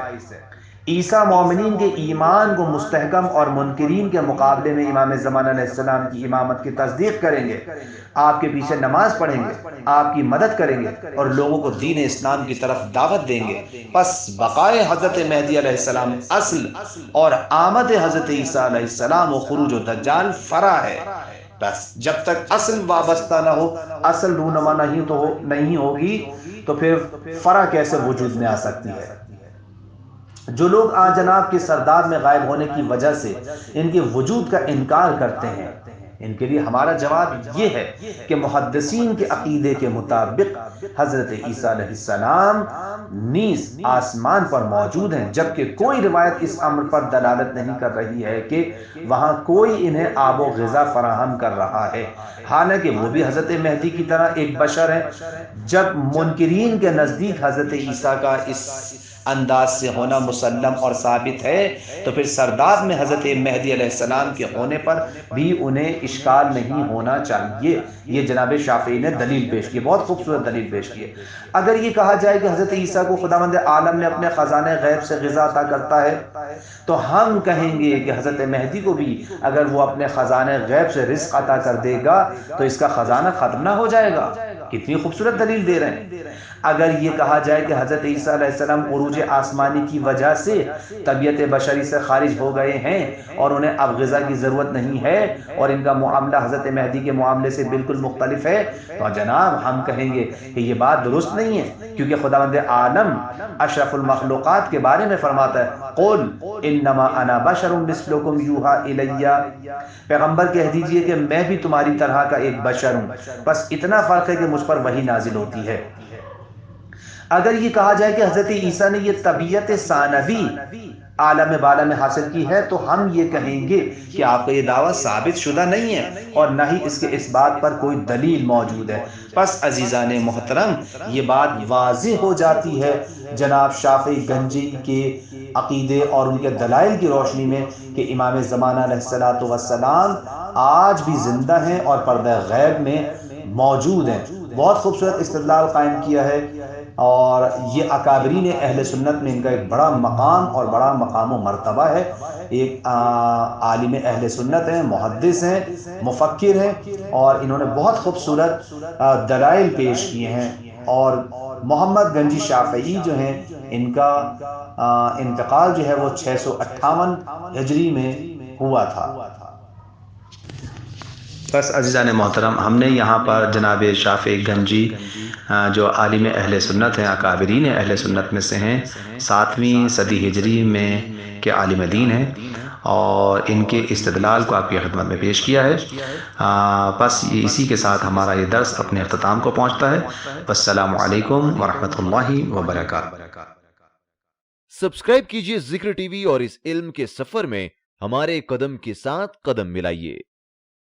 عیسیٰ مومنین کے ایمان کو مستحکم اور منکرین کے مقابلے میں امام زمان علیہ السلام کی امامت کی تصدیق کریں گے، آپ کے پیچھے نماز پڑھیں گے، آپ کی مدد کریں گے اور لوگوں کو دین اسلام کی طرف دعوت دیں گے۔ پس بقائے حضرت مہدی علیہ السلام اصل اور آمد حضرت عیسیٰ علیہ السلام و خروج و دجال فرع ہے۔ بس جب تک اصل وابستہ نہ ہو، اصل رونما نہیں ہوگی، تو پھر فرع کیسے وجود میں آ سکتی ہے؟ جو لوگ جناب کے سردار میں غائب ہونے کی وجہ سے ان کے وجود کا انکار کرتے ہیں، ان کے لیے ہمارا جواب یہ ہے کہ محدثین کے عقیدے کے مطابق حضرت عیسیٰ علیہ السلام نیز آسمان پر موجود ہیں، جبکہ کوئی روایت اس امر پر دلالت نہیں کر رہی ہے کہ وہاں کوئی انہیں آب و غذا فراہم کر رہا ہے، حالانکہ وہ بھی حضرت مہدی کی طرح ایک بشر ہے۔ جب منکرین کے نزدیک حضرت عیسیٰ کا اس انداز سے ہونا مسلم اور ثابت ہے، تو پھر سردار میں حضرت مہدی علیہ السلام کے ہونے پر بھی انہیں اشکال نہیں ہونا چاہیے۔ یہ جناب شافعی نے دلیل پیش کی، بہت خوبصورت دلیل پیش کی ہے۔ اگر یہ کہا جائے کہ حضرت عیسیٰ کو خداوند عالم نے اپنے خزانہ غیب سے غذا عطا کرتا ہے، تو ہم کہیں گے کہ حضرت مہدی کو بھی اگر وہ اپنے خزانہ غیب سے رزق عطا کر دے گا تو اس کا خزانہ ختم نہ ہو جائے گا۔ کتنی خوبصورت دلیل دے رہے ہیں۔ اگر یہ کہا جائے کہ حضرت عیسیٰ علیہ السلام عروج آسمانی کی وجہ سے طبیعت بشری سے خارج ہو گئے ہیں اور انہیں اب غذا کی ضرورت نہیں ہے اور ان کا معاملہ حضرت مہدی کے معاملے سے بالکل مختلف ہے، تو جناب ہم کہیں گے کہ یہ بات درست نہیں ہے، کیونکہ خداوند عالم اشرف المخلوقات کے بارے میں فرماتا ہے قل انما انا بشر مثلکم یوحی الی، پیغمبر کہہ دیجئے کہ میں بھی تمہاری طرح کا ایک بشر ہوں، بس اتنا فرق ہے کہ مجھ پر وحی نازل ہوتی ہے۔ اگر یہ کہا جائے کہ حضرت عیسیٰ نے یہ طبیعت ثانوی عالم بالا میں حاصل کی ہے، تو ہم یہ کہیں گے کہ آپ کا یہ دعویٰ ثابت شدہ نہیں ہے اور نہ ہی اس کے اس بات پر کوئی دلیل موجود ہے۔ پس عزیزان محترم، یہ بات واضح ہو جاتی ہے جناب شافعی گنجی کے عقیدے اور ان کے دلائل کی روشنی میں کہ امام زمانہ علیہ السلام آج بھی زندہ ہیں اور پردہ غیب میں موجود ہیں۔ بہت خوبصورت استدلال قائم کیا ہے، اور یہ اکابرین اہل سنت میں ان کا ایک بڑا مقام اور بڑا مقام و مرتبہ ہے۔ ایک عالم اہل سنت ہیں، محدث ہیں، مفکر ہیں، اور انہوں نے بہت خوبصورت دلائل پیش کیے ہیں۔ اور محمد گنجی شافعی جو ہیں، ان کا انتقال جو ہے وہ 658 ہجری میں ہوا تھا۔ بس عزیزان محترم، ہم نے یہاں پر جناب شافعی گنجی جو عالم اہل سنت ہیں، اکابرین اہل سنت میں سے ہیں، 7ویں صدی ہجری میں کے عالم دین ہیں، اور ان کے استدلال کو آپ کی خدمت میں پیش کیا ہے۔ بس اسی کے ساتھ ہمارا یہ درس اپنے اختتام کو پہنچتا ہے۔ والسلام علیکم ورحمۃ اللہ وبرکاتہ۔ سبسکرائب کیجئے ذکر ٹی وی اور اس علم کے سفر میں ہمارے قدم کے ساتھ قدم ملائیے۔